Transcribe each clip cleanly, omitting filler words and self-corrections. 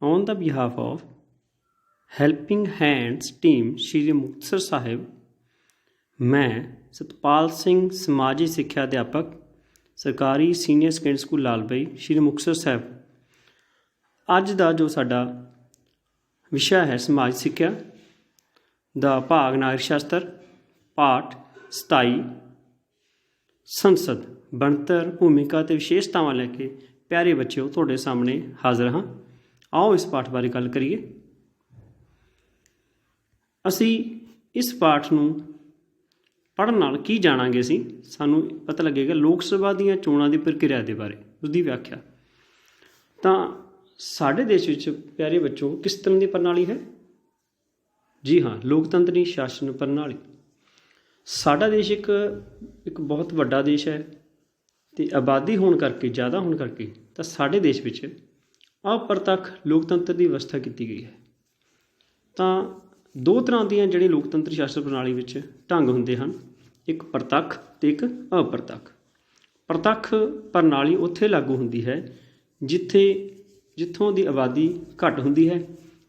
On the behalf of helping hands team Shri Muktsar Sahib, ਮੈਂ ਸਤਪਾਲ ਸਿੰਘ ਸਮਾਜੀ ਸਿੱਖਿਆ ਅਧਿਆਪਕ ਸਰਕਾਰੀ senior secondary school Lalbai Shri Muktsar Sahib. ਅੱਜ ਦਾ ਜੋ ਸਾਡਾ ਵਿਸ਼ਾ ਹੈ ਸਮਾਜ ਸਿੱਖਿਆ ਦਾ ਭਾਗ ਨਾਗਰਿਕ ਸ਼ਾਸਤਰ, ਪਾਠ 27 ਸੰਸਦ ਬਣਤਰ, ਭੂਮਿਕਾ ਅਤੇ ਵਿਸ਼ੇਸ਼ਤਾਵਾਂ ਲੈ ਕੇ ਪਿਆਰੇ ਬੱਚਿਓ ਤੁਹਾਡੇ ਸਾਹਮਣੇ ਹਾਜ਼ਰ ਹਾਂ। ਆਓ ਇਸ ਪਾਠ ਬਾਰੇ ਗੱਲ ਕਰੀਏ। ਅਸੀਂ ਇਸ ਪਾਠ ਨੂੰ ਪੜ੍ਹਨ ਨਾਲ ਕੀ ਜਾਣਾਂਗੇ? ਅਸੀਂ ਸਾਨੂੰ ਪਤਾ ਲੱਗੇਗਾ ਲੋਕ ਸਭਾ ਦੀਆਂ ਚੋਣਾਂ ਦੀ ਪ੍ਰਕਿਰਿਆ ਦੇ ਬਾਰੇ, ਉਸਦੀ ਵਿਆਖਿਆ। ਤਾਂ ਸਾਡੇ ਦੇਸ਼ ਵਿੱਚ ਪਿਆਰੇ ਬੱਚੋ ਕਿਸ ਤਰ੍ਹਾਂ ਦੀ ਪ੍ਰਣਾਲੀ ਹੈ? ਜੀ ਹਾਂ, ਲੋਕਤੰਤਰੀ ਸ਼ਾਸਨ ਪ੍ਰਣਾਲੀ। ਸਾਡਾ ਦੇਸ਼ ਇੱਕ ਬਹੁਤ ਵੱਡਾ ਦੇਸ਼ ਹੈ ਅਤੇ ਆਬਾਦੀ ਹੋਣ ਕਰਕੇ, ਜ਼ਿਆਦਾ ਹੋਣ ਕਰਕੇ ਤਾਂ ਸਾਡੇ ਦੇਸ਼ ਵਿੱਚ ਅਪ੍ਰਤੱਖ ਲੋਕਤੰਤਰ ਦੀ ਵਿਵਸਥਾ ਕੀਤੀ ਗਈ ਹੈ। ਤਾਂ ਦੋ ਤਰ੍ਹਾਂ ਦੀਆਂ ਜਿਹੜੇ ਲੋਕਤੰਤਰੀ ਸ਼ਾਸਨ ਪ੍ਰਣਾਲੀ ਵਿੱਚ ਢੰਗ ਹੁੰਦੇ ਹਨ, ਇੱਕ ਪ੍ਰਤੱਖ ਅਤੇ ਇੱਕ ਅਪ੍ਰਤੱਖ। ਪ੍ਰਤੱਖ ਪ੍ਰਣਾਲੀ ਉੱਥੇ ਲਾਗੂ ਹੁੰਦੀ ਹੈ ਜਿੱਥੋਂ ਦੀ ਆਬਾਦੀ ਘੱਟ ਹੁੰਦੀ ਹੈ,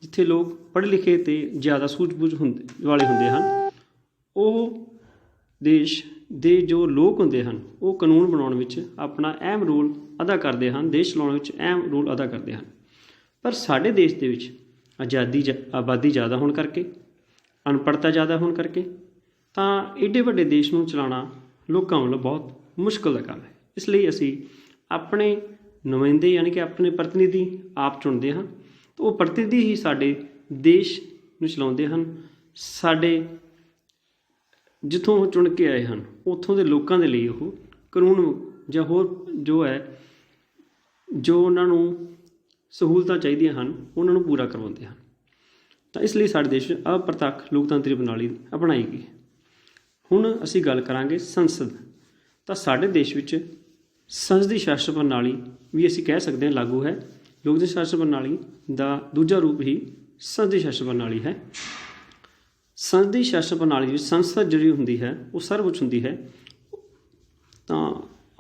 ਜਿੱਥੇ ਲੋਕ ਪੜ੍ਹੇ ਲਿਖੇ ਅਤੇ ਜ਼ਿਆਦਾ ਸੂਝ-ਬੂਝ ਵਾਲੇ ਹੁੰਦੇ ਹਨ। ਉਹ ਦੇਸ਼ ਦੇ ਜੋ ਲੋਕ ਹੁੰਦੇ ਹਨ ਉਹ ਕਾਨੂੰਨ ਬਣਾਉਣ ਵਿੱਚ ਆਪਣਾ ਅਹਿਮ ਰੋਲ ਅਦਾ ਕਰਦੇ ਹਨ, ਦੇਸ਼ ਚਲਾਉਣ ਵਿੱਚ ਅਹਿਮ ਰੋਲ ਅਦਾ ਕਰਦੇ ਹਨ। ਪਰ ਸਾਡੇ ਦੇਸ਼ ਦੇ ਵਿੱਚ ਆਬਾਦੀ ਜ਼ਿਆਦਾ ਹੋਣ ਕਰਕੇ, ਅਨਪੜ੍ਹਤਾ ਜ਼ਿਆਦਾ ਹੋਣ ਕਰਕੇ ਤਾਂ ਏਡੇ ਵੱਡੇ ਦੇਸ਼ ਨੂੰ ਚਲਾਉਣਾ ਲੋਕਾਂ ਵੱਲੋਂ ਬਹੁਤ ਮੁਸ਼ਕਿਲ ਦਾ ਕੰਮ ਹੈ। ਇਸ ਲਈ ਅਸੀਂ ਆਪਣੇ ਨੁਮਾਇੰਦੇ ਯਾਨੀ ਕਿ ਆਪਣੇ ਪ੍ਰਤੀਨਿਧੀ ਆਪ ਚੁਣਦੇ ਹਾਂ, ਤਾਂ ਉਹ ਪ੍ਰਤੀਨਿਧੀ ਹੀ ਸਾਡੇ ਦੇਸ਼ ਨੂੰ ਚਲਾਉਂਦੇ ਹਨ। ਸਾਡੇ ਜਿੱਥੋਂ ਉਹ ਚੁਣ ਕੇ ਆਏ ਹਨ ਉੱਥੋਂ ਦੇ ਲੋਕਾਂ ਦੇ ਲਈ ਉਹ ਕਾਨੂੰਨ ਜਾਂ ਹੋਰ ਜੋ ਉਹਨਾਂ ਨੂੰ ਸਹੂਲਤਾਂ ਚਾਹੀਦੀਆਂ ਹਨ ਉਹਨਾਂ ਨੂੰ ਪੂਰਾ ਕਰਵਾਉਂਦੇ ਹਨ। ਤਾਂ ਇਸ ਲਈ ਸਾਡੇ ਦੇਸ਼ ਵਿੱਚ ਅਪ੍ਰਤੱਖ ਲੋਕਤੰਤਰੀ ਪ੍ਰਣਾਲੀ ਅਪਣਾਈ ਗਈ। ਹੁਣ ਅਸੀਂ ਗੱਲ ਕਰਾਂਗੇ ਸੰਸਦ। ਤਾਂ ਸਾਡੇ ਦੇਸ਼ ਵਿੱਚ ਸੰਸਦੀ ਸ਼ਾਸਨ ਪ੍ਰਣਾਲੀ ਵੀ ਅਸੀਂ ਕਹਿ ਸਕਦੇ ਹਾਂ ਲਾਗੂ ਹੈ। ਲੋਕਤੰਤਰੀ ਸ਼ਾਸਨ ਪ੍ਰਣਾਲੀ ਦਾ ਦੂਜਾ ਰੂਪ ਹੀ ਸੰਸਦੀ ਸ਼ਾਸਨ ਪ੍ਰਣਾਲੀ ਹੈ। ਸੰਸਦੀ ਸ਼ਾਸਨ ਪ੍ਰਣਾਲੀ ਵਿੱਚ ਸੰਸਦ ਜਿਹੜੀ ਹੁੰਦੀ ਹੈ ਉਹ ਸਰਵਉੱਚ ਹੁੰਦੀ ਹੈ। ਤਾਂ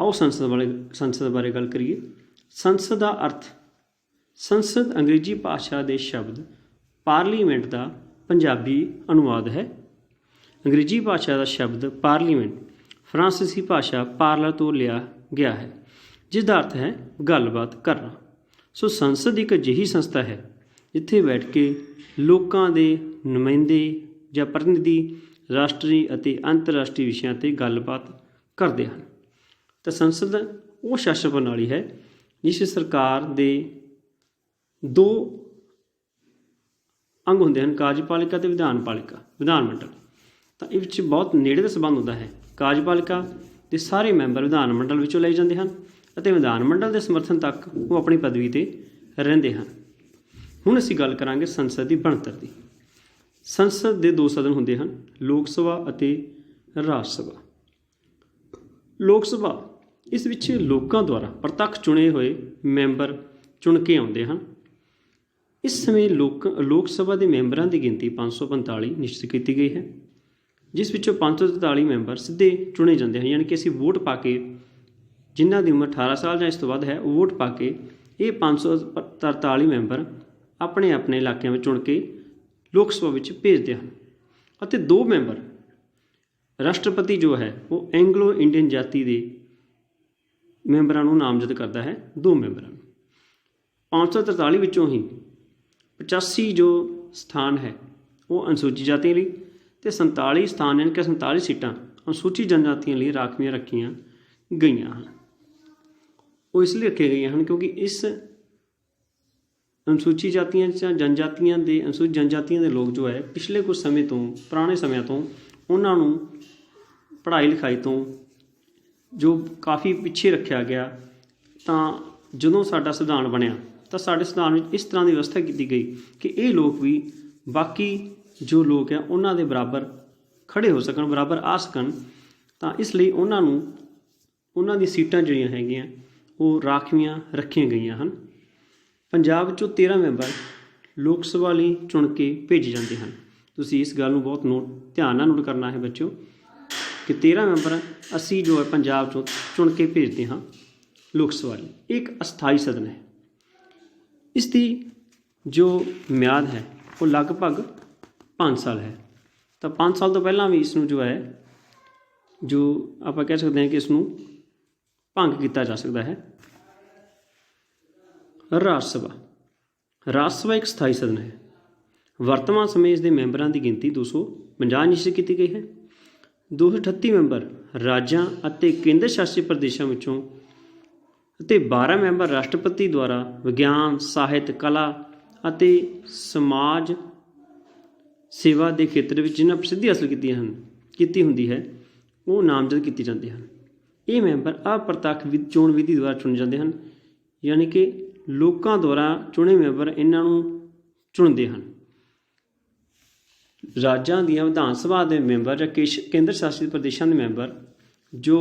ਆਓ ਸੰਸਦ ਬਾਰੇ ਗੱਲ ਕਰੀਏ। ਸੰਸਦ ਦਾ ਅਰਥ, ਸੰਸਦ ਅੰਗਰੇਜ਼ੀ ਭਾਸ਼ਾ ਦੇ ਸ਼ਬਦ ਪਾਰਲੀਮੈਂਟ ਦਾ ਪੰਜਾਬੀ ਅਨੁਵਾਦ ਹੈ। ਅੰਗਰੇਜ਼ੀ ਭਾਸ਼ਾ ਦਾ ਸ਼ਬਦ ਪਾਰਲੀਮੈਂਟ ਫਰਾਂਸੀਸੀ ਭਾਸ਼ਾ ਪਾਰਲਰ ਤੋਂ ਲਿਆ ਗਿਆ ਹੈ, ਜਿਸ ਦਾ ਅਰਥ ਹੈ ਗੱਲਬਾਤ ਕਰਨਾ। ਸੋ ਸੰਸਦ ਇੱਕ ਅਜਿਹੀ ਸੰਸਥਾ ਹੈ ਜਿੱਥੇ ਬੈਠ ਕੇ ਲੋਕਾਂ ਦੇ ਨੁਮਾਇੰਦੇ ਜਾਂ ਪ੍ਰਤੀਨਿਧੀ ਰਾਸ਼ਟਰੀ ਅਤੇ ਅੰਤਰਰਾਸ਼ਟਰੀ ਵਿਸ਼ਿਆਂ 'ਤੇ ਗੱਲਬਾਤ ਕਰਦੇ ਹਨ। ਤਾਂ ਸੰਸਦ ਉਹ ਸ਼ਾਸਨ ਪ੍ਰਣਾਲੀ ਹੈ ਜਿਸ ਸਰਕਾਰ ਦੇ ਦੋ ਅੰਗ ਹੁੰਦੇ ਹਨ, ਕਾਰਜਪਾਲਿਕਾ ਅਤੇ ਵਿਧਾਨ ਮੰਡਲ। ਤਾਂ ਇਹ ਵਿੱਚ ਬਹੁਤ ਨੇੜੇ ਦਾ ਸੰਬੰਧ ਹੁੰਦਾ ਹੈ। ਕਾਰਜਪਾਲਿਕਾ ਦੇ ਸਾਰੇ ਮੈਂਬਰ ਵਿਧਾਨ ਮੰਡਲ ਵਿੱਚੋਂ ਲਏ ਜਾਂਦੇ ਹਨ ਅਤੇ ਵਿਧਾਨ ਮੰਡਲ ਦੇ ਸਮਰਥਨ ਤੱਕ ਉਹ ਆਪਣੀ ਪਦਵੀ 'ਤੇ ਰਹਿੰਦੇ ਹਨ। ਹੁਣ ਅਸੀਂ ਗੱਲ ਕਰਾਂਗੇ ਸੰਸਦ ਦੀ ਬਣਤਰ ਦੀ। ਸੰਸਦ ਦੇ ਦੋ ਸਦਨ ਹੁੰਦੇ ਹਨ, ਲੋਕ ਸਭਾ ਅਤੇ ਰਾਜ ਸਭਾ। ਲੋਕ ਸਭਾ, ਇਸ ਵਿੱਚ ਲੋਕਾਂ ਦੁਆਰਾ ਪ੍ਰਤੱਖ ਚੁਣੇ ਹੋਏ ਮੈਂਬਰ ਚੁਣ ਕੇ ਆਉਂਦੇ ਹਨ। ਇਸ ਸਮੇਂ ਲੋਕ ਸਭਾ ਦੇ ਮੈਂਬਰਾਂ ਦੀ ਗਿਣਤੀ 545 ਨਿਸ਼ਚਿਤ ਕੀਤੀ ਗਈ ਹੈ, ਜਿਸ ਵਿੱਚੋਂ 543 ਮੈਂਬਰ ਸਿੱਧੇ ਚੁਣੇ ਜਾਂਦੇ ਹਨ, ਯਾਨੀ ਕਿ ਅਸੀਂ ਵੋਟ ਪਾ ਕੇ, ਜਿਨ੍ਹਾਂ ਦੀ ਉਮਰ 18 ਸਾਲ ਜਾਂ ਇਸ ਤੋਂ ਵੱਧ ਹੈ, ਉਹ ਵੋਟ ਪਾ ਕੇ ਇਹ 543 ਮੈਂਬਰ ਆਪਣੇ ਆਪਣੇ ਇਲਾਕਿਆਂ ਵਿੱਚ ਚੁਣ ਕੇ ਲੋਕ ਸਭਾ ਵਿੱਚ ਭੇਜਦੇ ਹਨ। ਅਤੇ ਦੋ ਮੈਂਬਰ, ਰਾਸ਼ਟਰਪਤੀ ਜੋ ਹੈ ਉਹ ਐਂਗਲੋ ਇੰਡੀਅਨ ਜਾਤੀ ਦੇ ਮੈਂਬਰਾਂ ਨੂੰ ਨਾਮਜ਼ਦ ਕਰਦਾ ਹੈ, ਦੋ ਮੈਂਬਰਾਂ ਨੂੰ। 543 ਵਿੱਚੋਂ ਹੀ 85 ਜੋ ਸਥਾਨ ਹੈ ਉਹ ਅਨੁਸੂਚਿਤ ਜਾਤੀਆਂ ਲਈ ਅਤੇ 47 ਸਥਾਨ ਯਾਨੀ ਕਿ 47 ਸੀਟਾਂ ਅਨੁਸੂਚਿਤ ਜਨਜਾਤੀਆਂ ਲਈ ਰਾਖਵੀਆਂ ਰੱਖੀਆਂ ਗਈਆਂ ਹਨ। ਉਹ ਇਸ ਲਈ ਰੱਖੀਆਂ ਗਈਆਂ ਹਨ ਕਿਉਂਕਿ ਇਸ ਅਨੁਸੂਚਿਤ ਜਾਤੀਆਂ ਜਾਂ ਅਨੁਸੂਚਿਤ ਜਨਜਾਤੀਆਂ ਦੇ ਲੋਕ ਜੋ ਹੈ ਪਿਛਲੇ ਕੁਝ ਸਮੇਂ ਤੋਂ, ਪੁਰਾਣੇ ਸਮਿਆਂ ਤੋਂ ਉਹਨਾਂ ਨੂੰ ਪੜ੍ਹਾਈ ਲਿਖਾਈ ਤੋਂ ਜੋ ਕਾਫੀ ਪਿੱਛੇ ਰੱਖਿਆ ਗਿਆ। ਤਾਂ ਜਦੋਂ ਸਾਡਾ ਸੰਵਿਧਾਨ ਬਣਿਆ ਤਾਂ ਸਾਡੇ ਸੰਵਿਧਾਨ ਵਿੱਚ ਇਸ ਤਰ੍ਹਾਂ ਦੀ ਵਿਵਸਥਾ ਕੀਤੀ ਗਈ ਕਿ ਇਹ ਲੋਕ ਵੀ ਬਾਕੀ ਜੋ ਲੋਕ ਆ ਉਹਨਾਂ ਦੇ ਬਰਾਬਰ ਖੜ੍ਹੇ ਹੋ ਸਕਣ, ਬਰਾਬਰ ਆ ਸਕਣ। ਤਾਂ ਇਸ ਲਈ ਉਹਨਾਂ ਦੀ ਸੀਟਾਂ ਜਿਹੜੀਆਂ ਹੈਗੀਆਂ ਉਹ ਰਾਖਵੀਆਂ ਰੱਖੀਆਂ ਗਈਆਂ ਹਨ। ਪੰਜਾਬ ਵਿੱਚੋਂ 13 ਮੈਂਬਰ ਲੋਕ ਸਭਾ ਲਈ ਚੁਣ ਕੇ ਭੇਜੇ ਜਾਂਦੇ ਹਨ। ਤੁਸੀਂ ਇਸ ਗੱਲ ਨੂੰ ਬਹੁਤ ਧਿਆਨ ਨਾਲ ਨੋਟ ਕਰਨਾ ਹੈ ਬੱਚਿਓ ਕਿ 13 ਮੈਂਬਰ ਅਸੀਂ ਜੋ ਹੈ ਪੰਜਾਬ 'ਚੋਂ ਚੁਣ ਕੇ ਭੇਜਦੇ ਹਾਂ ਲੋਕ ਸਭਾ ਲਈ। ਇਹ ਇੱਕ ਅਸਥਾਈ ਸਦਨ ਹੈ। ਇਸ ਦੀ ਜੋ ਮਿਆਦ ਹੈ ਉਹ ਲਗਭਗ 5 ਸਾਲ ਹੈ। ਤਾਂ 5 ਸਾਲ ਤੋਂ ਪਹਿਲਾਂ ਵੀ ਇਸ ਨੂੰ ਜੋ ਹੈ, ਜੋ ਆਪਾਂ ਕਹਿ ਸਕਦੇ ਹਾਂ ਕਿ ਇਸ ਨੂੰ ਭੰਗ ਕੀਤਾ ਜਾ ਸਕਦਾ ਹੈ। ਰਾਜ ਸਭਾ ਇੱਕ ਸਥਾਈ ਸਦਨ ਹੈ। ਵਰਤਮਾਨ ਸਮੇਂ ਇਸ ਦੇ ਮੈਂਬਰਾਂ ਦੀ ਗਿਣਤੀ 250 ਨਿਸ਼ਚਿਤ ਕੀਤੀ ਗਈ ਹੈ। 238 ਮੈਂਬਰ ਰਾਜਾਂ ਅਤੇ ਕੇਂਦਰ ਸ਼ਾਸਿਤ ਪ੍ਰਦੇਸ਼ਾਂ ਵਿੱਚੋਂ ਅਤੇ 12 ਮੈਂਬਰ ਰਾਸ਼ਟਰਪਤੀ ਦੁਆਰਾ ਵਿਗਿਆਨ, ਸਾਹਿਤ, ਕਲਾ ਅਤੇ ਸਮਾਜ ਸੇਵਾ ਦੇ ਖੇਤਰ ਵਿੱਚ ਜਿਨ੍ਹਾਂ ਪ੍ਰਸਿੱਧੀ ਹਾਸਲ ਕੀਤੀ ਹੁੰਦੀ ਹੈ ਉਹ ਨਾਮਜ਼ਦ ਕੀਤੇ ਜਾਂਦੇ ਹਨ। ਇਹ ਮੈਂਬਰ ਅਪ੍ਰਤੱਖ ਚੋਣ ਵਿਧੀ ਦੁਆਰਾ ਚੁਣੇ ਜਾਂਦੇ ਹਨ, ਯਾਨੀ ਕਿ ਲੋਕਾਂ ਦੁਆਰਾ ਚੁਣੇ ਮੈਂਬਰ ਇਹਨਾਂ ਨੂੰ ਚੁਣਦੇ ਹਨ। ਰਾਜਾਂ ਦੀਆਂ ਵਿਧਾਨ ਸਭਾ ਦੇ ਮੈਂਬਰ ਜਾਂ ਕੇਂਦਰ ਸ਼ਾਸਿਤ ਪ੍ਰਦੇਸ਼ਾਂ ਦੇ ਮੈਂਬਰ ਜੋ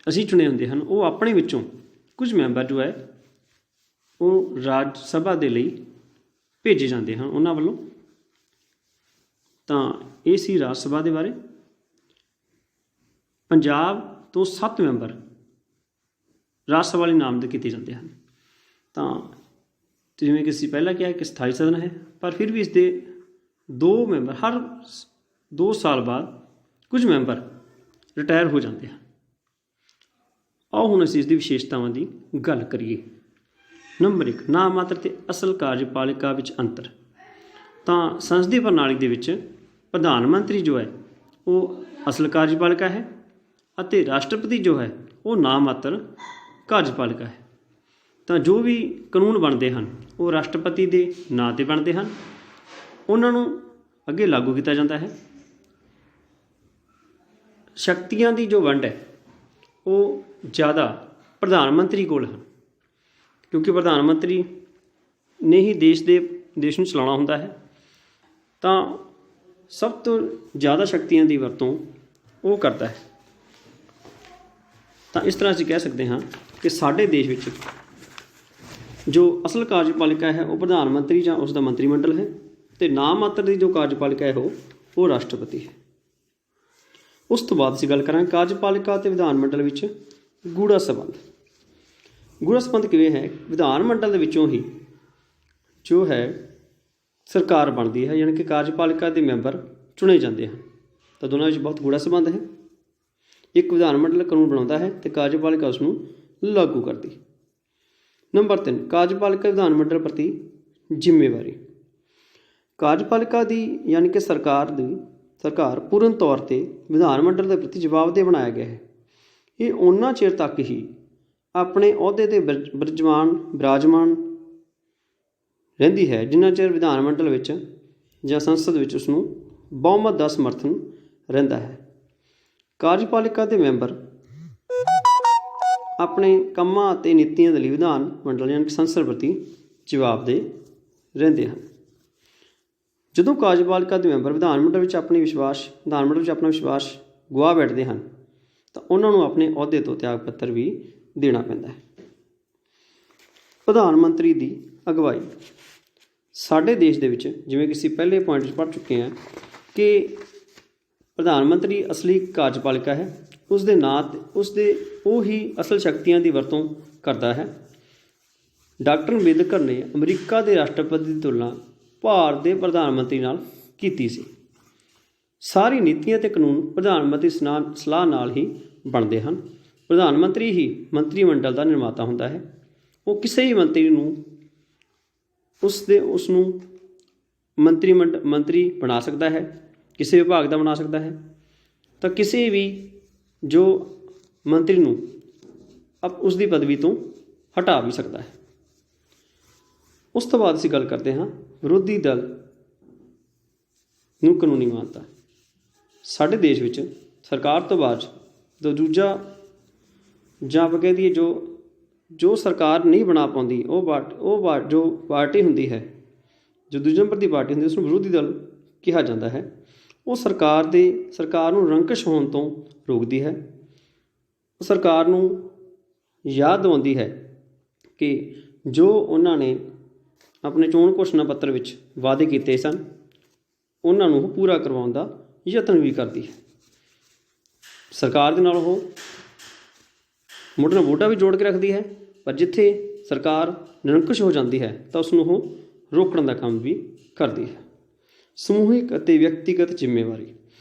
ਅਸੀਂ ਚੁਣੇ ਹੁੰਦੇ ਹਨ, ਉਹ ਆਪਣੇ ਵਿੱਚੋਂ ਕੁਝ ਮੈਂਬਰ ਜੋ ਹੈ ਉਹ ਰਾਜ ਸਭਾ ਦੇ ਲਈ ਭੇਜੇ ਜਾਂਦੇ ਹਨ ਉਹਨਾਂ ਵੱਲੋਂ। ਤਾਂ ਇਹ ਸੀ ਰਾਜ ਸਭਾ ਦੇ ਬਾਰੇ। ਪੰਜਾਬ ਤੋਂ 7 ਮੈਂਬਰ ਰਾਜ ਸਭਾ ਲਈ ਨਾਮਜ਼ਦ ਕੀਤੇ ਜਾਂਦੇ ਹਨ। ਤਾਂ ਜਿਵੇਂ ਕਿ ਅਸੀਂ ਪਹਿਲਾਂ ਕਿਹਾ ਕਿ ਸਥਾਈ ਸਦਨ ਹੈ, ਪਰ ਫਿਰ ਵੀ ਇਸ ਦੇ 2 ਮੈਂਬਰ ਹਰ 2 ਸਾਲ ਬਾਅਦ ਕੁਝ ਮੈਂਬਰ ਰਿਟਾਇਰ ਹੋ ਜਾਂਦੇ ਹਨ। ਆਓ ਹੁਣ ਅਸੀਂ ਇਸ ਦੀ ਵਿਸ਼ੇਸ਼ਤਾਵਾਂ ਦੀ ਗੱਲ ਕਰੀਏ। ਨੰਬਰ 1, ਨਾਮ ਮਾਤਰ ਅਤੇ ਅਸਲ ਕਾਰਜਪਾਲਿਕਾ ਵਿੱਚ ਅੰਤਰ। ਤਾਂ ਸੰਸਦੀ ਪ੍ਰਣਾਲੀ ਦੇ ਵਿੱਚ ਪ੍ਰਧਾਨ ਮੰਤਰੀ ਜੋ ਹੈ ਉਹ ਅਸਲ ਕਾਰਜਪਾਲਿਕਾ ਹੈ ਅਤੇ ਰਾਸ਼ਟਰਪਤੀ ਜੋ ਹੈ ਉਹ ਨਾਮ ਮਾਤਰ ਕਾਰਜਪਾਲਿਕਾ ਹੈ। ਤਾਂ ਜੋ ਵੀ ਕਾਨੂੰਨ ਬਣਦੇ ਹਨ ਉਹ ਰਾਸ਼ਟਰਪਤੀ ਦੇ ਨਾਂ 'ਤੇ ਬਣਦੇ ਹਨ, ਉਹਨਾਂ ਨੂੰ ਅੱਗੇ ਲਾਗੂ ਕੀਤਾ ਜਾਂਦਾ ਹੈ। ਸ਼ਕਤੀਆਂ ਦੀ ਜੋ ਵੰਡ ਹੈ ਉਹ ਜ਼ਿਆਦਾ ਪ੍ਰਧਾਨ ਮੰਤਰੀ ਕੋਲ ਹਨ, ਕਿਉਂਕਿ ਪ੍ਰਧਾਨ ਮੰਤਰੀ ਨੇ ਹੀ ਦੇਸ਼ ਨੂੰ ਚਲਾਉਣਾ ਹੁੰਦਾ ਹੈ। ਤਾਂ ਸਭ ਤੋਂ ਜ਼ਿਆਦਾ ਸ਼ਕਤੀਆਂ ਦੀ ਵਰਤੋਂ ਉਹ ਕਰਦਾ ਹੈ। ਤਾਂ ਇਸ ਤਰ੍ਹਾਂ ਅਸੀਂ ਕਹਿ ਸਕਦੇ ਹਾਂ ਕਿ ਸਾਡੇ ਦੇਸ਼ ਵਿੱਚ ਜੋ ਅਸਲ ਕਾਰਜਪਾਲਿਕਾ ਹੈ ਉਹ ਪ੍ਰਧਾਨ ਮੰਤਰੀ ਜਾਂ ਉਸ ਦਾ ਮੰਤਰੀ ਮੰਡਲ ਹੈ, ਅਤੇ ਨਾਮ ਮਾਤਰ ਦੀ ਜੋ ਕਾਰਜਪਾਲਿਕਾ ਹੈ ਉਹ ਰਾਸ਼ਟਰਪਤੀ ਹੈ। ਉਸ ਤੋਂ ਬਾਅਦ ਅਸੀਂ ਗੱਲ ਕਰਾਂਗੇ ਕਾਰਜਪਾਲਿਕਾ ਅਤੇ ਵਿਧਾਨ ਮੰਡਲ ਵਿੱਚ ਗੂੜ੍ਹਾ ਸੰਬੰਧ ਕਿਵੇਂ ਹੈ। ਵਿਧਾਨ ਮੰਡਲ ਦੇ ਵਿੱਚੋਂ ਹੀ ਜੋ ਹੈ ਸਰਕਾਰ ਬਣਦੀ ਹੈ, ਯਾਨੀ ਕਿ ਕਾਰਜਪਾਲਿਕਾ ਦੇ ਮੈਂਬਰ ਚੁਣੇ ਜਾਂਦੇ ਹਨ। ਤਾਂ ਦੋਨਾਂ ਵਿੱਚ ਬਹੁਤ ਗੂੜ੍ਹਾ ਸੰਬੰਧ ਹੈ। ਇੱਕ ਵਿਧਾਨ ਮੰਡਲ ਕਾਨੂੰਨ ਬਣਾਉਂਦਾ ਹੈ ਅਤੇ ਕਾਰਜਪਾਲਿਕਾ ਉਸ ਨੂੰ ਲਾਗੂ ਕਰਦੀ। ਨੰਬਰ 3, ਕਾਰਜਪਾਲਿਕਾ ਵਿਧਾਨ ਮੰਡਲ ਪ੍ਰਤੀ ਜ਼ਿੰਮੇਵਾਰੀ। ਕਾਰਜਪਾਲਿਕਾ ਦੀ ਯਾਨੀ ਕਿ ਸਰਕਾਰ ਪੂਰਨ ਤੌਰ 'ਤੇ ਵਿਧਾਨ ਮੰਡਲ ਦੇ ਪ੍ਰਤੀ ਜਵਾਬਦੇਹ ਬਣਾਇਆ ਗਿਆ ਹੈ। ਇਹ ਉਹਨਾਂ ਚਿਰ ਤੱਕ ਹੀ ਆਪਣੇ ਅਹੁਦੇ 'ਤੇ ਬਿਰਾਜਮਾਨ ਰਹਿੰਦੀ ਹੈ ਜਿੰਨਾ ਚਿਰ ਵਿਧਾਨ ਮੰਡਲ ਵਿੱਚ ਜਾਂ ਸੰਸਦ ਵਿੱਚ ਉਸਨੂੰ ਬਹੁਮਤ ਦਾ ਸਮਰਥਨ ਰਹਿੰਦਾ ਹੈ। ਕਾਰਜਪਾਲਿਕਾ ਦੇ ਮੈਂਬਰ ਆਪਣੇ ਕੰਮਾਂ ਅਤੇ ਨੀਤੀਆਂ ਦੇ ਲਈ ਵਿਧਾਨ ਮੰਡਲ ਯਾਨੀ ਕਿ ਸੰਸਦ ਪ੍ਰਤੀ ਜਵਾਬਦੇਹ ਰਹਿੰਦੇ ਹਨ। ਜਦੋਂ ਕਾਰਜਪਾਲਿਕਾ ਦੇ ਮੈਂਬਰ ਵਿਧਾਨ ਮੰਡਲ ਵਿੱਚ ਆਪਣਾ ਵਿਸ਼ਵਾਸ ਗੁਆ ਬੈਠਦੇ ਹਨ ਤਾਂ ਉਹਨਾਂ ਨੂੰ ਆਪਣੇ ਅਹੁਦੇ ਤੋਂ ਤਿਆਗ ਪੱਤਰ ਵੀ ਦੇਣਾ ਪੈਂਦਾ ਹੈ। ਪ੍ਰਧਾਨ ਮੰਤਰੀ ਦੀ ਅਗਵਾਈ। ਸਾਡੇ ਦੇਸ਼ ਦੇ ਵਿੱਚ ਜਿਵੇਂ ਕਿ ਅਸੀਂ ਪਹਿਲੇ ਪੁਆਇੰਟ ਵਿੱਚ ਪੜ੍ਹ ਚੁੱਕੇ ਹਾਂ ਕਿ ਪ੍ਰਧਾਨ ਮੰਤਰੀ ਅਸਲੀ ਕਾਰਜਪਾਲਿਕਾ ਹੈ। ਉਸ ਦੇ ਨਾਂ 'ਤੇ ਉਹ ਹੀ ਅਸਲ ਸ਼ਕਤੀਆਂ ਦੀ ਵਰਤੋਂ ਕਰਦਾ ਹੈ। ਡਾਕਟਰ ਅੰਬੇਦਕਰ ਨੇ ਅਮਰੀਕਾ ਦੇ ਰਾਸ਼ਟਰਪਤੀ ਦੀ ਤੁਲਨਾ ਭਾਰਤ ਦੇ ਪ੍ਰਧਾਨ ਮੰਤਰੀ ਨਾਲ ਕੀਤੀ ਸੀ। ਸਾਰੀ ਨੀਤੀਆਂ ਅਤੇ ਕਾਨੂੰਨ ਪ੍ਰਧਾਨ ਮੰਤਰੀ ਸਲਾਹ ਨਾਲ ਹੀ ਬਣਦੇ ਹਨ। ਪ੍ਰਧਾਨ ਮੰਤਰੀ ਹੀ ਮੰਤਰੀ ਮੰਡਲ ਦਾ ਨਿਰਮਾਤਾ ਹੁੰਦਾ ਹੈ। ਉਹ ਕਿਸੇ ਵੀ ਮੰਤਰੀ ਨੂੰ ਉਸ ਨੂੰ ਮੰਤਰੀ ਬਣਾ ਸਕਦਾ ਹੈ, ਕਿਸੇ ਵਿਭਾਗ ਦਾ ਬਣਾ ਸਕਦਾ ਹੈ, ਤਾਂ ਕਿਸੇ ਵੀ ਜੋ ਮੰਤਰੀ ਨੂੰ ਉਸ ਦੀ ਪਦਵੀ ਤੋਂ ਹਟਾ ਵੀ ਸਕਦਾ ਹੈ। ਉਸ ਤੋਂ ਬਾਅਦ ਅਸੀਂ ਗੱਲ ਕਰਦੇ ਹਾਂ ਵਿਰੋਧੀ ਦਲ ਨੂੰ ਕਾਨੂੰਨੀ ਮਾਨਤਾ। ਸਾਡੇ ਦੇਸ਼ ਵਿੱਚ ਸਰਕਾਰ ਤੋਂ ਬਾਅਦ ਦੂਜਾ ਜਾਂ ਆਪਾਂ ਕਹਿ ਦਈਏ ਜੋ ਸਰਕਾਰ ਨਹੀਂ ਬਣਾ ਪਾਉਂਦੀ ਜੋ ਪਾਰਟੀ ਹੁੰਦੀ ਹੈ, ਜੋ ਦੂਜੇ ਨੰਬਰ ਦੀ ਪਾਰਟੀ ਹੁੰਦੀ ਉਸ ਨੂੰ ਵਿਰੋਧੀ ਦਲ ਕਿਹਾ ਜਾਂਦਾ ਹੈ। ਉਹ ਸਰਕਾਰ ਨੂੰ ਰੰਕਸ਼ ਹੋਣ ਤੋਂ ਰੋਕਦੀ ਹੈ। ਉਹ ਸਰਕਾਰ ਨੂੰ ਯਾਦ ਦਿਵਾਉਂਦੀ ਹੈ ਕਿ ਜੋ ਉਹਨਾਂ ਨੇ ਆਪਣੇ ਚੋਣ ਘੋਸ਼ਣਾ ਪੱਤਰ ਵਿੱਚ ਵਾਅਦੇ ਕੀਤੇ ਸਨ ਉਹਨਾਂ ਨੂੰ ਉਹ ਪੂਰਾ ਕਰਵਾਉਣ ਦਾ ਯਤਨ ਵੀ ਕਰਦੀ ਹੈ। ਸਰਕਾਰ ਦੇ ਨਾਲ ਉਹ ਮੋਢੇ ਨਾਲ ਮੋਢਾ ਵੀ ਜੋੜ ਕੇ ਰੱਖਦੀ ਹੈ, ਪਰ ਜਿੱਥੇ ਸਰਕਾਰ ਨਿਰੰਕੁਸ਼ ਹੋ ਜਾਂਦੀ ਹੈ ਤਾਂ ਉਸ ਨੂੰ ਉਹ ਰੋਕਣ ਦਾ ਕੰਮ ਵੀ ਕਰਦੀ ਹੈ। ਸਮੂਹਿਕ ਅਤੇ ਵਿਅਕਤੀਗਤ ਜ਼ਿੰਮੇਵਾਰੀ,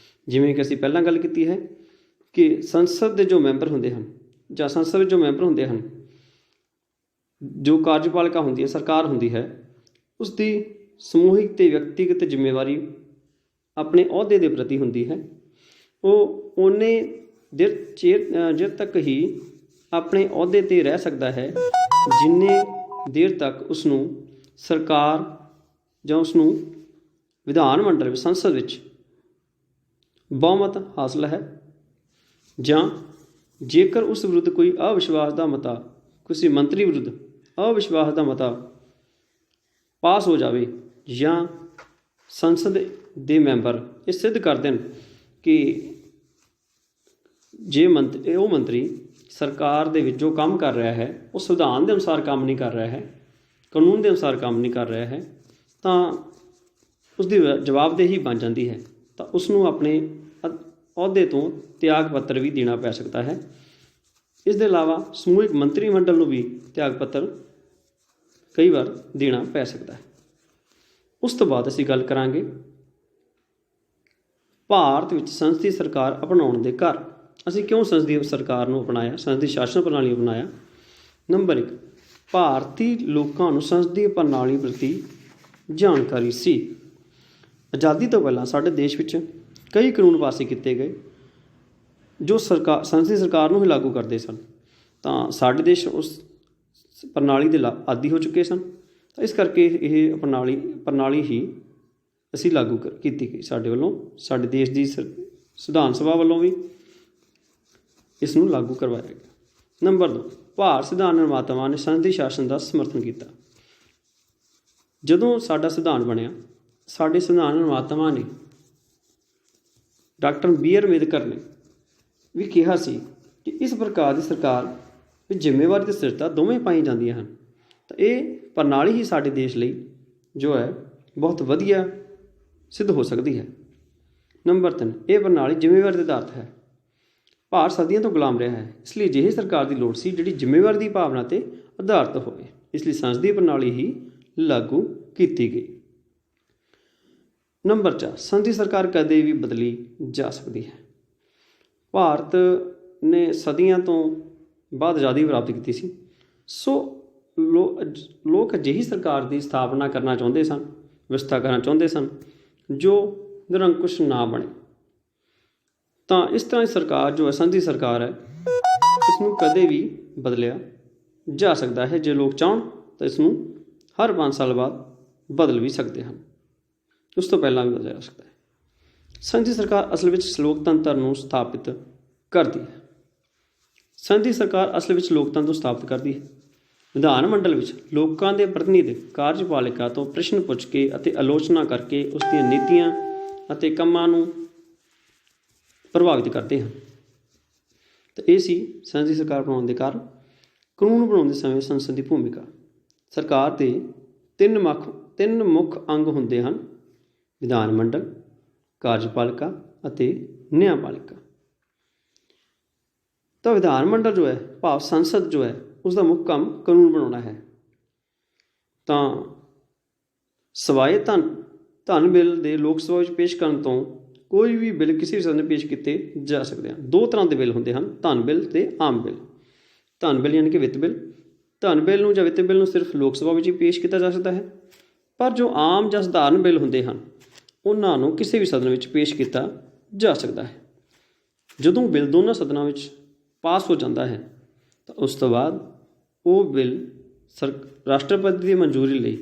ਜਿਵੇਂ ਕਿ ਅਸੀਂ ਪਹਿਲਾਂ ਗੱਲ ਕੀਤੀ ਹੈ ਕਿ ਸੰਸਦ ਦੇ ਜੋ ਮੈਂਬਰ ਹੁੰਦੇ ਹਨ ਜਾਂ ਸੰਸਦ ਵਿੱਚ ਜੋ ਮੈਂਬਰ ਹੁੰਦੇ ਹਨ, ਜੋ ਕਾਰਜਪਾਲਿਕਾ ਹੁੰਦੀ ਹੈ, ਸਰਕਾਰ ਹੁੰਦੀ ਹੈ, ਉਸ ਦੀ ਸਮੂਹਿਕ ਅਤੇ ਵਿਅਕਤੀਗਤ ਜ਼ਿੰਮੇਵਾਰੀ ਆਪਣੇ ਅਹੁਦੇ ਦੇ ਪ੍ਰਤੀ ਹੁੰਦੀ ਹੈ। ਉਹ ਓਨੇ ਚਿਰ ਤੱਕ ਹੀ ਆਪਣੇ ਅਹੁਦੇ 'ਤੇ ਰਹਿ ਸਕਦਾ ਹੈ ਜਿੰਨੇ ਦੇਰ ਤੱਕ ਉਸ ਨੂੰ ਸਰਕਾਰ ਜਾਂ ਉਸ ਨੂੰ ਵਿਧਾਨ ਮੰਡਲ ਵਿੱਚ, ਸੰਸਦ ਵਿੱਚ ਬਹੁਮਤ ਹਾਸਲ ਹੈ, ਜਾਂ ਜੇਕਰ ਉਸ ਵਿਰੁੱਧ ਕੋਈ ਅਵਿਸ਼ਵਾਸ ਦਾ ਮਤਾ, ਕਿਸੇ ਮੰਤਰੀ ਵਿਰੁੱਧ ਅਵਿਸ਼ਵਾਸ ਦਾ ਮਤਾ ਪਾਸ ਹੋ ਜਾਵੇ ਜਾਂ ਸੰਸਦ ਦੇ ਮੈਂਬਰ ਇਹ ਸਿੱਧ ਕਰ ਦੇਣ ਕਿ ਜੇ ਉਹ ਮੰਤਰੀ ਸਰਕਾਰ ਦੇ ਵਿੱਚ ਜੋ ਕੰਮ ਕਰ ਰਿਹਾ ਹੈ ਉਹ ਸੰਵਿਧਾਨ ਦੇ ਅਨੁਸਾਰ ਕੰਮ ਨਹੀਂ ਕਰ ਰਿਹਾ ਹੈ, ਕਾਨੂੰਨ ਦੇ ਅਨੁਸਾਰ ਕੰਮ ਨਹੀਂ ਕਰ ਰਿਹਾ ਹੈ, ਤਾਂ ਉਸ ਦੀ ਜਵਾਬਦੇਹੀ ਬਣ ਜਾਂਦੀ ਹੈ, ਤਾਂ ਉਸ ਨੂੰ ਆਪਣੇ ਅਹੁਦੇ ਤੋਂ ਤਿਆਗ ਪੱਤਰ ਵੀ ਦੇਣਾ ਪੈ ਸਕਦਾ ਹੈ। ਇਸ ਦੇ ਇਲਾਵਾ ਸਮੂਹਿਕ ਮੰਤਰੀ ਮੰਡਲ ਨੂੰ ਵੀ ਤਿਆਗ ਪੱਤਰ ਕਈ ਵਾਰ ਦੇਣਾ ਪੈ ਸਕਦਾ ਹੈ। ਉਸ ਤੋਂ ਬਾਅਦ ਅਸੀਂ ਗੱਲ ਕਰਾਂਗੇ ਭਾਰਤ ਵਿੱਚ ਸੰਸਦੀ ਸਰਕਾਰ ਅਪਣਾਉਣ ਦੇ ਕਾਰਨ। ਅਸੀਂ ਕਿਉਂ ਸੰਸਦੀ ਸਰਕਾਰ ਨੂੰ ਅਪਣਾਇਆ, ਸੰਸਦੀ ਸ਼ਾਸਨ ਪ੍ਰਣਾਲੀ ਅਪਣਾਇਆ? ਨੰਬਰ 1, ਭਾਰਤੀ ਲੋਕਾਂ ਨੂੰ ਸੰਸਦੀ ਪ੍ਰਣਾਲੀ ਪ੍ਰਤੀ ਜਾਣਕਾਰੀ ਸੀ। ਆਜ਼ਾਦੀ ਤੋਂ ਪਹਿਲਾਂ ਸਾਡੇ ਦੇਸ਼ ਵਿੱਚ ਕਈ ਕਾਨੂੰਨ ਪਾਸ ਕੀਤੇ ਗਏ ਜੋ ਸੰਸਦੀ ਸਰਕਾਰ ਨੂੰ ਹੀ ਲਾਗੂ ਕਰਦੇ ਸਨ, ਤਾਂ ਸਾਡੇ ਦੇਸ਼ ਉਸ ਪ੍ਰਣਾਲੀ ਦੇ ਆਦੀ ਹੋ ਚੁੱਕੇ ਸਨ, ਤਾਂ ਇਸ ਕਰਕੇ ਇਹ ਪ੍ਰਣਾਲੀ ਹੀ ਅਸੀਂ ਲਾਗੂ ਕੀਤੀ ਗਈ ਸਾਡੇ ਵੱਲੋਂ, ਸਾਡੇ ਦੇਸ਼ ਦੀ ਸੰਵਿਧਾਨ ਸਭਾ ਵੱਲੋਂ ਵੀ ਇਸ ਨੂੰ ਲਾਗੂ ਕਰਵਾਇਆ ਗਿਆ। ਨੰਬਰ 2, ਭਾਰਤ ਸੰਵਿਧਾਨ ਨਿਰਮਾਤਾਵਾਂ ਨੇ ਸੰਸਦੀ ਸ਼ਾਸਨ ਦਾ ਸਮਰਥਨ ਕੀਤਾ। ਜਦੋਂ ਸਾਡਾ ਸੰਵਿਧਾਨ ਬਣਿਆ, ਸਾਡੇ ਸੰਵਿਧਾਨ ਨਿਰਮਾਤਾਵਾਂ ਨੇ, ਡਾਕਟਰ BR ਅੰਬੇਦਕਰ ਨੇ ਵੀ ਕਿਹਾ ਸੀ ਕਿ ਇਸ ਪ੍ਰਕਾਰ ਦੀ ਸਰਕਾਰ ਵਿੱਚ ਜ਼ਿੰਮੇਵਾਰੀ ਅਤੇ ਸਥਿਰਤਾ ਦੋਵੇਂ ਪਾਈਆਂ ਜਾਂਦੀਆਂ ਹਨ, ਤਾਂ ਇਹ ਪ੍ਰਣਾਲੀ ਹੀ ਸਾਡੇ ਦੇਸ਼ ਲਈ ਜੋ ਹੈ ਬਹੁਤ ਵਧੀਆ ਸਿੱਧ ਹੋ ਸਕਦੀ ਹੈ। ਨੰਬਰ 3, ਇਹ ਪ੍ਰਣਾਲੀ ਜ਼ਿੰਮੇਵਾਰੀ 'ਤੇ ਆਧਾਰਿਤ ਹੈ। ਭਾਰਤ ਸਦੀਆਂ ਤੋਂ ਗੁਲਾਮ ਰਿਹਾ ਹੈ, ਇਸ ਲਈ ਅਜਿਹੀ ਸਰਕਾਰ ਦੀ ਲੋੜ ਸੀ ਜਿਹੜੀ ਜ਼ਿੰਮੇਵਾਰੀ ਦੀ ਭਾਵਨਾ 'ਤੇ ਆਧਾਰਿਤ ਹੋਵੇ, ਇਸ ਲਈ ਸੰਸਦੀ ਪ੍ਰਣਾਲੀ ਹੀ ਲਾਗੂ ਕੀਤੀ ਗਈ। ਨੰਬਰ 4, ਸੰਸਦੀ ਸਰਕਾਰ ਕਦੇ ਵੀ ਬਦਲੀ ਜਾ ਸਕਦੀ ਹੈ। ਭਾਰਤ ਨੇ ਸਦੀਆਂ ਤੋਂ ਬਾਅਦ ਆਜ਼ਾਦੀ ਪ੍ਰਾਪਤ ਕੀਤੀ ਸੀ, ਸੋ ਲੋਕ ਅਜਿਹੀ ਸਰਕਾਰ ਦੀ ਸਥਾਪਨਾ ਕਰਨਾ ਚਾਹੁੰਦੇ ਸਨ, ਵਿਵਸਥਾ ਕਰਨਾ ਚਾਹੁੰਦੇ ਸਨ ਜੋ ਨਿਰੰਕੁਸ਼ ਨਾ ਬਣੇ। ਤਾਂ ਇਸ ਤਰ੍ਹਾਂ ਦੀ ਸਰਕਾਰ ਜੋ ਹੈ, ਸੰਸਦੀ ਸਰਕਾਰ ਹੈ, ਇਸ ਨੂੰ ਕਦੇ ਵੀ ਬਦਲਿਆ ਜਾ ਸਕਦਾ ਹੈ। ਜੇ ਲੋਕ ਚਾਹੁਣ ਤਾਂ ਇਸ ਨੂੰ ਹਰ 5 ਸਾਲ ਬਾਅਦ ਬਦਲ ਵੀ ਸਕਦੇ ਹਨ, ਉਸ ਤੋਂ ਪਹਿਲਾਂ ਵੀ ਬਦਲਿਆ ਜਾ ਸਕਦਾ ਹੈ। ਸੰਸਦੀ ਸਰਕਾਰ ਅਸਲ ਵਿੱਚ ਲੋਕਤੰਤਰ ਨੂੰ ਸਥਾਪਿਤ ਕਰਦੀ ਹੈ। ਸੰਸਦੀ ਸਰਕਾਰ ਅਸਲ ਵਿੱਚ ਲੋਕਤੰਤਰ ਨੂੰ ਸਥਾਪਿਤ ਕਰਦੀ ਹੈ। ਵਿਧਾਨ ਮੰਡਲ ਵਿੱਚ ਲੋਕਾਂ ਦੇ ਪ੍ਰਤੀਨਿਧ ਕਾਰਜਪਾਲਿਕਾ ਤੋਂ ਪ੍ਰਸ਼ਨ ਪੁੱਛ ਕੇ ਅਤੇ ਆਲੋਚਨਾ ਕਰਕੇ ਉਸ ਦੀਆਂ ਨੀਤੀਆਂ ਅਤੇ ਕੰਮਾਂ ਨੂੰ ਪ੍ਰਭਾਵਿਤ ਕਰਦੇ ਹਨ। ਤਾਂ ਇਹ ਸੀ ਸੰਸਦੀ ਸਰਕਾਰ ਬਣਾਉਣ ਦੇ ਕਾਰਨ। ਕਾਨੂੰਨ ਬਣਾਉਣ ਦੇ ਸਮੇਂ ਸੰਸਦ ਦੀ ਭੂਮਿਕਾ। ਸਰਕਾਰ ਦੇ ਤਿੰਨ ਮੁੱਖ ਅੰਗ ਹੁੰਦੇ ਹਨ: ਵਿਧਾਨ ਮੰਡਲ, ਕਾਰਜਪਾਲਿਕਾ ਅਤੇ ਨਿਆਂਪਾਲਿਕਾ। ਤਾਂ ਵਿਧਾਨ ਮੰਡਲ ਜੋ ਹੈ, ਭਾਵ ਸੰਸਦ ਜੋ ਹੈ, ਉਸ ਦਾ ਮੁੱਖ ਕੰਮ ਕਾਨੂੰਨ ਬਣਾਉਣਾ ਹੈ। ਤਾਂ ਸਵਾਏ ਧਨ ਬਿੱਲ ਦੇ ਲੋਕ ਸਭਾ ਵਿੱਚ ਪੇਸ਼ ਕਰਨ ਤੋਂ ਕੋਈ ਵੀ ਬਿੱਲ ਕਿਸੇ ਵੀ ਸਦਨ ਵਿੱਚ ਪੇਸ਼ ਕੀਤੇ ਜਾ ਸਕਦੇ ਹਨ। 2 ਤਰ੍ਹਾਂ ਦੇ ਬਿੱਲ ਹੁੰਦੇ ਹਨ, ਧਨ ਬਿੱਲ ਅਤੇ ਆਮ ਬਿੱਲ। ਧਨ ਬਿੱਲ ਯਾਨੀ ਕਿ ਵਿੱਤ ਬਿੱਲ। ਧਨ ਬਿੱਲ ਨੂੰ ਜਾਂ ਵਿੱਤ ਬਿੱਲ ਨੂੰ ਸਿਰਫ ਲੋਕ ਸਭਾ ਵਿੱਚ ਹੀ ਪੇਸ਼ ਕੀਤਾ ਜਾ ਸਕਦਾ ਹੈ, ਪਰ ਜੋ ਆਮ ਜਾਂ ਸਧਾਰਨ ਬਿੱਲ ਹੁੰਦੇ ਹਨ ਉਹਨਾਂ ਨੂੰ ਕਿਸੇ ਵੀ ਸਦਨ ਵਿੱਚ ਪੇਸ਼ ਕੀਤਾ ਜਾ ਸਕਦਾ ਹੈ। ਜਦੋਂ ਬਿੱਲ ਦੋਨਾਂ ਸਦਨਾਂ ਵਿੱਚ ਪਾਸ ਹੋ ਜਾਂਦਾ ਹੈ ਤਾਂ ਉਸ ਤੋਂ ਬਾਅਦ ਉਹ ਬਿੱਲ ਰਾਸ਼ਟਰਪਤੀ ਦੀ ਮਨਜ਼ੂਰੀ ਲਈ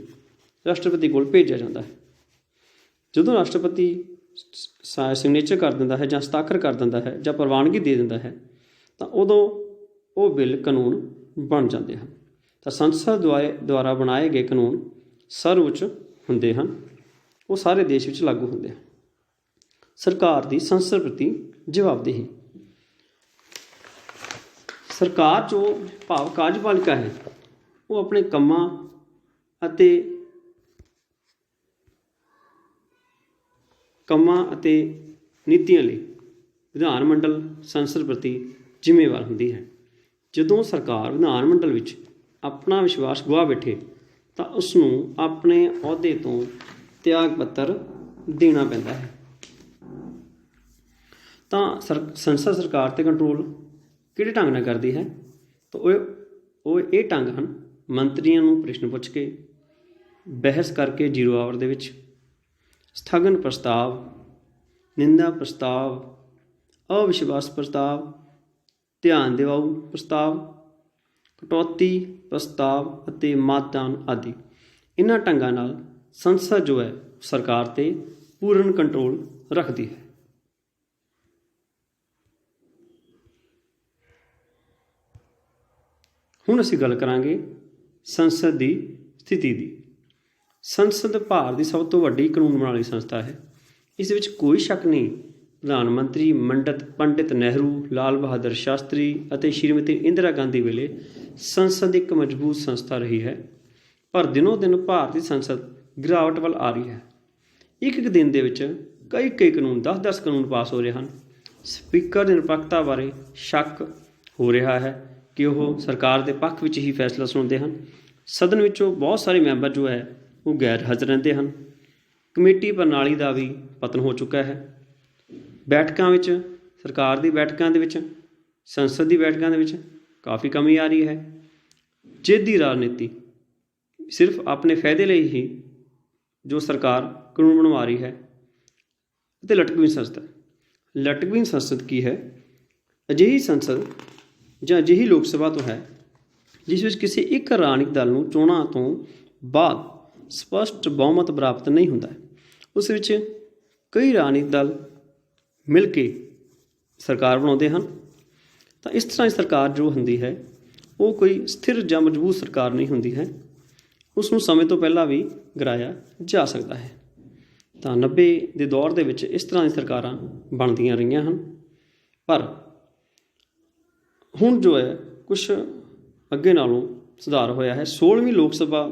ਰਾਸ਼ਟਰਪਤੀ ਕੋਲ ਭੇਜਿਆ ਜਾਂਦਾ ਹੈ। ਜਦੋਂ ਰਾਸ਼ਟਰਪਤੀ ਸਿਗਨੇਚਰ ਕਰ ਦਿੰਦਾ ਹੈ ਜਾਂ ਹਸਤਾਖਰ ਕਰ ਦਿੰਦਾ ਹੈ ਜਾਂ ਪ੍ਰਵਾਨਗੀ ਦੇ ਦਿੰਦਾ ਹੈ ਤਾਂ ਉਦੋਂ ਉਹ ਬਿੱਲ ਕਾਨੂੰਨ ਬਣ ਜਾਂਦੇ ਹਨ। ਤਾਂ ਸੰਸਦ ਦੁਆਰਾ ਬਣਾਏ ਗਏ ਕਾਨੂੰਨ ਸਰਵਉੱਚ ਹੁੰਦੇ ਹਨ, ਉਹ ਸਾਰੇ ਦੇਸ਼ ਵਿੱਚ ਲਾਗੂ ਹੁੰਦੇ ਹਨ। ਸਰਕਾਰ ਦੀ ਸੰਸਦ ਪ੍ਰਤੀ ਜਵਾਬਦੇਹੀ। ਸਰਕਾਰ ਜੋ ਭਾਵ ਕਾਰਜਪਾਲਿਕਾ ਹੈ, ਉਹ ਆਪਣੇ ਕੰਮਾਂ ਅਤੇ ਨੀਤੀਆਂ ਲਈ ਵਿਧਾਨ ਮੰਡਲ ਸੰਸਦ ਪ੍ਰਤੀ ਜ਼ਿੰਮੇਵਾਰ ਹੁੰਦੀ ਹੈ। ਜਦੋਂ ਸਰਕਾਰ ਵਿਧਾਨ ਮੰਡਲ ਵਿੱਚ ਆਪਣਾ ਵਿਸ਼ਵਾਸ ਗਵਾ ਬੈਠੇ ਤਾਂ ਉਸ ਨੂੰ ਆਪਣੇ ਅਹੁਦੇ ਤੋਂ ਤਿਆਗ ਪੱਤਰ ਦੇਣਾ ਪੈਂਦਾ ਹੈ। ਤਾਂ ਸੰਸਦ ਸਰਕਾਰ 'ਤੇ ਕੰਟਰੋਲ ਕਿਹੜੇ ਢੰਗ ਨਾਲ ਕਰਦੀ ਹੈ? ਤਾਂ ਉਹ ਇਹ ਢੰਗ ਹਨ: ਮੰਤਰੀਆਂ ਨੂੰ ਪ੍ਰਸ਼ਨ ਪੁੱਛ ਕੇ, ਬਹਿਸ ਕਰਕੇ 0 ਆਵਰ ਦੇ ਵਿੱਚ, ਸਥਗਨ ਪ੍ਰਸਤਾਵ, ਨਿੰਦਾ ਪ੍ਰਸਤਾਵ, ਅਵਿਸ਼ਵਾਸ ਪ੍ਰਸਤਾਵ, ਧਿਆਨ ਦਿਵਾਊ ਪ੍ਰਸਤਾਵ, ਕਟੌਤੀ ਪ੍ਰਸਤਾਵ ਅਤੇ ਮਤਦਾਨ ਆਦਿ। ਇਹਨਾਂ ਢੰਗਾਂ ਨਾਲ ਸੰਸਦ ਜੋ ਹੈ ਸਰਕਾਰ 'ਤੇ ਪੂਰਨ ਕੰਟਰੋਲ ਰੱਖਦੀ ਹੈ। ਹੁਣ ਅਸੀਂ ਗੱਲ ਕਰਾਂਗੇ ਸੰਸਦ ਦੀ ਸਥਿਤੀ ਦੀ। ਸੰਸਦ ਭਾਰਤ ਦੀ ਸਭ ਤੋਂ ਵੱਡੀ ਕਾਨੂੰਨ ਬਣਾਉਣ ਵਾਲੀ ਸੰਸਥਾ ਹੈ। ਇਸ ਵਿੱਚ ਕੋਈ ਸ਼ੱਕ ਨਹੀਂ, ਪ੍ਰਧਾਨ ਮੰਤਰੀ ਪੰਡਿਤ ਨਹਿਰੂ, ਲਾਲ ਬਹਾਦਰ ਸ਼ਾਸਤਰੀ ਅਤੇ ਸ਼੍ਰੀਮਤੀ ਇੰਦਰਾ ਗਾਂਧੀ ਵੇਲੇ ਸੰਸਦ ਇੱਕ ਮਜ਼ਬੂਤ ਸੰਸਥਾ ਰਹੀ ਹੈ। ਪਰ ਦਿਨੋਂ ਦਿਨ ਭਾਰਤੀ ਸੰਸਦ ਗਿਰਾਵਟ ਵੱਲ ਆ ਰਹੀ ਹੈ। ਇੱਕ ਦਿਨ ਦੇ ਵਿੱਚ ਕਈ ਕਾਨੂੰਨ 10 ਕਾਨੂੰਨ ਪਾਸ ਹੋ ਰਹੇ ਹਨ। ਸਪੀਕਰ ਦੀ ਨਿਰਪੱਖਤਾ ਬਾਰੇ ਸ਼ੱਕ ਹੋ ਰਿਹਾ ਹੈ ਕਿ ਉਹ ਸਰਕਾਰ ਦੇ ਪੱਖ ਵਿੱਚ ਹੀ ਫੈਸਲਾ ਸੁਣਾਉਂਦੇ ਹਨ। ਸਦਨ ਵਿੱਚੋਂ ਬਹੁਤ ਸਾਰੇ ਮੈਂਬਰ ਜੋ ਹੈ ਉਹ ਗੈਰ ਹਾਜ਼ਰ ਰਹਿੰਦੇ ਹਨ। ਕਮੇਟੀ ਪ੍ਰਣਾਲੀ ਦਾ ਵੀ ਪਤਨ ਹੋ ਚੁੱਕਾ ਹੈ। ਬੈਠਕਾਂ ਵਿੱਚ, ਸਰਕਾਰ ਦੀ ਬੈਠਕਾਂ ਦੇ ਵਿੱਚ, ਸੰਸਦ ਦੀ ਬੈਠਕਾਂ ਦੇ ਵਿੱਚ ਕਾਫੀ ਕਮੀ ਆ ਰਹੀ ਹੈ। ਜਿੱਦ ਦੀ ਰਾਜਨੀਤੀ, ਸਿਰਫ ਆਪਣੇ ਫਾਇਦੇ ਲਈ ਹੀ ਜੋ ਸਰਕਾਰ ਕਾਨੂੰਨ ਬਣਵਾ ਰਹੀ ਹੈ। ਅਤੇ ਲਟਕਵੀਂ ਸੰਸਦ। ਲਟਕਵੀਂ ਸੰਸਦ ਕੀ ਹੈ? ਅਜਿਹੀ ਸੰਸਦ ਜਾਂ ਅਜਿਹੀ ਲੋਕ ਸਭਾ ਤੋਂ ਹੈ ਜਿਸ ਵਿੱਚ ਕਿਸੇ ਇੱਕ ਰਾਜਨੀਤਿਕ ਦਲ ਨੂੰ ਚੋਣਾਂ ਤੋਂ ਬਾਅਦ ਸਪਸ਼ਟ ਬਹੁਮਤ ਪ੍ਰਾਪਤ ਨਹੀਂ ਹੁੰਦਾ। ਉਸ ਵਿੱਚ ਕਈ ਰਾਜਨੀਤਿਕ ਦਲ ਮਿਲ ਕੇ ਸਰਕਾਰ ਬਣਾਉਂਦੇ ਹਨ। ਤਾਂ ਇਸ ਤਰ੍ਹਾਂ ਦੀ ਸਰਕਾਰ ਜੋ ਹੁੰਦੀ ਹੈ ਉਹ ਕੋਈ ਸਥਿਰ ਜਾਂ ਮਜ਼ਬੂਤ ਸਰਕਾਰ ਨਹੀਂ ਹੁੰਦੀ ਹੈ। ਉਸ ਨੂੰ ਸਮੇਂ ਤੋਂ ਪਹਿਲਾਂ ਵੀ ਗਿਰਾਇਆ ਜਾ ਸਕਦਾ ਹੈ। ਤਾਂ 90 ਦੇ ਦੌਰ ਦੇ ਵਿੱਚ ਇਸ ਤਰ੍ਹਾਂ ਦੀ ਸਰਕਾਰਾਂ ਬਣਦੀਆਂ ਰਹੀਆਂ ਹਨ। ਪਰ ਹੁਣ ਜੋ ਹੈ ਕੁਛ ਅੱਗੇ ਨਾਲੋਂ ਸੁਧਾਰ ਹੋਇਆ ਹੈ। 16ਵੀਂ ਲੋਕ ਸਭਾ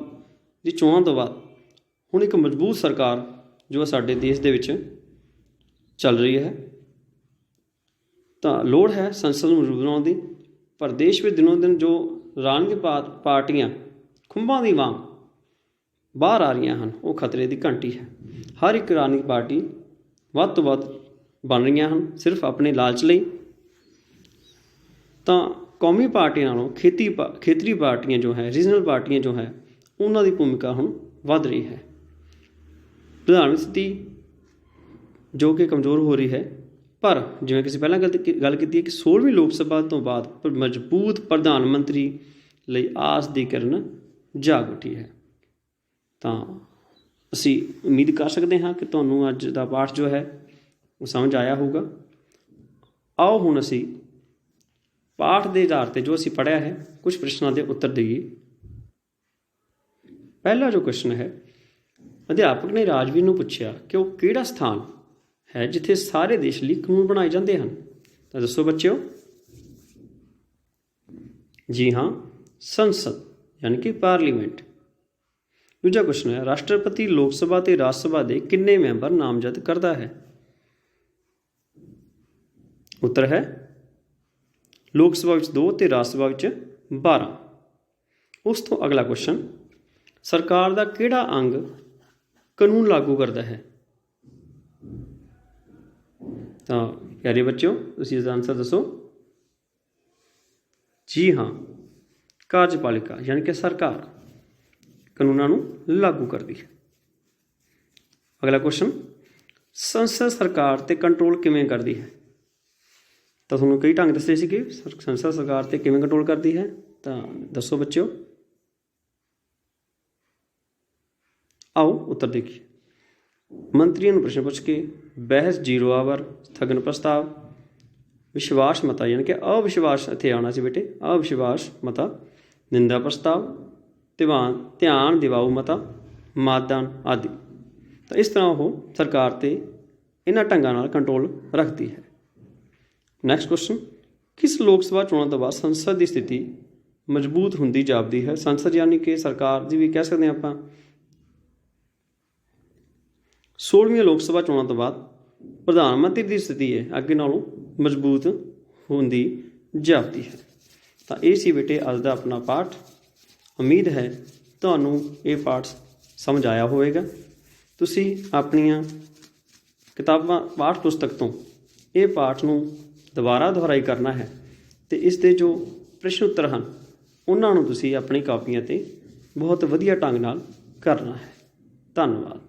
ਦੀ ਚੋਣਾਂ ਤੋਂ ਬਾਅਦ ਹੁਣ ਇੱਕ ਮਜ਼ਬੂਤ ਸਰਕਾਰ ਜੋ ਸਾਡੇ ਦੇਸ਼ ਦੇ ਵਿੱਚ ਚੱਲ ਰਹੀ ਹੈ। ਤਾਂ ਲੋੜ ਹੈ ਸੰਸਦ ਨੂੰ ਮਜ਼ਬੂਤ ਬਣਾਉਣ ਦੀ। ਪਰ ਦੇਸ਼ ਵਿੱਚ ਦਿਨੋਂ ਦਿਨ ਜੋ ਰਾਜਨੀਤਿਕ ਪਾਰਟੀਆਂ ਖੁੰਭਾਂ ਦੀ ਵਾਂਗ ਬਾਹਰ ਆ ਰਹੀਆਂ ਹਨ ਉਹ ਖਤਰੇ ਦੀ ਘੰਟੀ ਹੈ। ਹਰ ਇੱਕ ਰਾਜਨੀਤਿਕ ਪਾਰਟੀ ਵੱਧ ਤੋਂ ਵੱਧ ਬਣ ਰਹੀਆਂ ਹਨ ਸਿਰਫ ਆਪਣੇ ਲਾਲਚ ਲਈ। ਤਾਂ ਕੌਮੀ ਪਾਰਟੀਆਂ ਨਾਲੋਂ ਖੇਤਰੀ ਪਾਰਟੀਆਂ ਜੋ ਹੈ, ਰੀਜਨਲ ਪਾਰਟੀਆਂ ਜੋ ਹੈ, ਉਹਨਾਂ ਦੀ ਭੂਮਿਕਾ ਹੁਣ ਵੱਧ ਰਹੀ ਹੈ। ਪ੍ਰਧਾਨ ਸਥਿਤੀ ਜੋ ਕਿ ਕਮਜ਼ੋਰ ਹੋ ਰਹੀ ਹੈ। ਪਰ ਜਿਵੇਂ ਕਿ ਅਸੀਂ ਪਹਿਲਾਂ ਗੱਲ ਕੀਤੀ ਹੈ ਕਿ 16ਵੀਂ ਲੋਕ ਸਭਾ ਤੋਂ ਬਾਅਦ ਮਜ਼ਬੂਤ ਪ੍ਰਧਾਨ ਮੰਤਰੀ ਲਈ ਆਸ ਦੀ ਕਿਰਨ ਜਾਗ ਉੱਠੀ ਹੈ। ਤਾਂ ਅਸੀਂ ਉਮੀਦ ਕਰ ਸਕਦੇ ਹਾਂ ਕਿ ਤੁਹਾਨੂੰ ਅੱਜ ਦਾ ਪਾਠ ਜੋ ਹੈ ਉਹ ਸਮਝ ਆਇਆ ਹੋਊਗਾ। ਆਓ ਹੁਣ ਅਸੀਂ ਪਾਠ ਦੇ ਆਧਾਰ 'ਤੇ ਜੋ ਅਸੀਂ ਪੜ੍ਹਿਆ ਹੈ ਕੁਝ ਪ੍ਰਸ਼ਨਾਂ ਦੇ ਉੱਤਰ ਦੇਈਏ। ਪਹਿਲਾ ਜੋ ਕੁਐਸਚਨ ਹੈ, ਅਧਿਆਪਕ ਨੇ ਰਾਜਵੀਰ ਨੂੰ ਪੁੱਛਿਆ ਕਿ ਉਹ ਕਿਹੜਾ ਸਥਾਨ ਹੈ ਜਿੱਥੇ ਸਾਰੇ ਦੇਸ਼ ਲਈ ਕਾਨੂੰਨ ਬਣਾਏ ਜਾਂਦੇ ਹਨ। ਤਾਂ ਦੱਸੋ ਬੱਚਿਓ। ਜੀ ਹਾਂ, ਸੰਸਦ ਯਾਨੀ ਕਿ ਪਾਰਲੀਮੈਂਟ। ਦੂਜਾ ਕੁਐਸਚਨ ਹੈ, ਰਾਸ਼ਟਰਪਤੀ ਲੋਕ ਸਭਾ ਅਤੇ ਰਾਜ ਸਭਾ ਦੇ ਕਿੰਨੇ ਮੈਂਬਰ ਨਾਮਜ਼ਦ ਕਰਦਾ ਹੈ? ਉੱਤਰ ਹੈ ਲੋਕ ਸਭਾ ਵਿੱਚ 2 ਅਤੇ ਰਾਜ ਸਭਾ ਵਿੱਚ 12। ਉਸ ਤੋਂ ਅਗਲਾ ਕੁਐਸਚਨ, ਸਰਕਾਰ ਦਾ ਕਿਹੜਾ ਅੰਗ ਕਾਨੂੰਨ ਲਾਗੂ ਕਰਦਾ ਹੈ? ਤਾਂ ਪਿਆਰੇ ਬੱਚਿਓ ਤੁਸੀਂ ਇਸਦਾ ਆਨਸਰ ਦੱਸੋ। ਜੀ ਹਾਂ, ਕਾਰਜਪਾਲਿਕਾ ਯਾਨੀ ਕਿ ਸਰਕਾਰ ਕਾਨੂੰਨਾਂ ਨੂੰ ਲਾਗੂ ਕਰਦੀ ਹੈ। ਅਗਲਾ ਕੁਐਸਚਨ, ਸੰਸਦ ਸਰਕਾਰ 'ਤੇ ਕੰਟਰੋਲ ਕਿਵੇਂ ਕਰਦੀ ਹੈ? ਤਾਂ ਤੁਹਾਨੂੰ ਕਈ ਢੰਗ ਦੱਸੇ ਸੀ ਕਿ ਸੰਸਦ ਸਰਕਾਰ 'ਤੇ ਕਿਵੇਂ ਕੰਟਰੋਲ ਕਰਦੀ ਹੈ। ਤਾਂ ਦੱਸੋ ਬੱਚਿਓ। ਆਓ ਉੱਤਰ ਦੇਖੀਏ। ਮੰਤਰੀਆਂ ਨੂੰ ਪ੍ਰਸ਼ਨ ਪੁੱਛ ਕੇ, ਬਹਿਸ 0 ਆਵਰ, ਸਥਗਨ ਪ੍ਰਸਤਾਵ, ਵਿਸ਼ਵਾਸ ਮਤਾ ਯਾਨੀ ਕਿ ਅਵਿਸ਼ਵਾਸ ਇੱਥੇ ਆਉਣਾ ਸੀ ਬੇਟੇ, ਅਵਿਸ਼ਵਾਸ ਮਤਾ, ਨਿੰਦਾ ਪ੍ਰਸਤਾਵ, ਧਿਆਨ ਦਿਵਾਊ ਮਤਾ, ਮਤਦਾਨ ਆਦਿ। ਤਾਂ ਇਸ ਤਰ੍ਹਾਂ ਉਹ ਸਰਕਾਰ 'ਤੇ ਇਹਨਾਂ ਢੰਗਾਂ ਨਾਲ ਕੰਟਰੋਲ ਰੱਖਦੀ ਹੈ। ਨੈਕਸਟ ਕੁਐਸਚਨ, ਕਿਸ ਲੋਕ ਸਭਾ ਚੋਣਾਂ ਤੋਂ ਬਾਅਦ ਸੰਸਦ ਦੀ ਸਥਿਤੀ ਮਜ਼ਬੂਤ ਹੁੰਦੀ ਜਾਪਦੀ ਹੈ? ਸੰਸਦ ਯਾਨੀ ਕਿ ਸਰਕਾਰ ਦੀ ਵੀ ਕਹਿ ਸਕਦੇ ਹਾਂ ਆਪਾਂ। 16ਵੀਂ ਲੋਕ ਸਭਾ ਚੋਣਾਂ ਤੋਂ ਬਾਅਦ ਪ੍ਰਧਾਨ ਮੰਤਰੀ ਦੀ ਸਥਿਤੀ ਹੈ ਅੱਗੇ ਨਾਲੋਂ ਮਜ਼ਬੂਤ ਹੁੰਦੀ ਜਾਪਦੀ ਹੈ। ਤਾਂ ਇਹ ਸੀ ਬੇਟੇ ਅੱਜ ਦਾ ਆਪਣਾ ਪਾਠ। ਉਮੀਦ ਹੈ ਤੁਹਾਨੂੰ ਇਹ ਪਾਠ ਸਮਝ ਆਇਆ ਹੋਵੇਗਾ। ਤੁਸੀਂ ਆਪਣੀਆਂ ਕਿਤਾਬਾਂ ਪਾਠ ਪੁਸਤਕ ਤੋਂ ਇਹ ਪਾਠ ਨੂੰ ਦੁਹਰਾਈ ਕਰਨਾ ਹੈ ਅਤੇ ਇਸ ਦੇ ਜੋ ਪ੍ਰਸ਼ਨ ਉੱਤਰ ਹਨ ਉਹਨਾਂ ਨੂੰ ਤੁਸੀਂ ਆਪਣੀ ਕਾਪੀਆਂ 'ਤੇ ਬਹੁਤ ਵਧੀਆ ਢੰਗ ਨਾਲ ਕਰਨਾ ਹੈ। ਧੰਨਵਾਦ।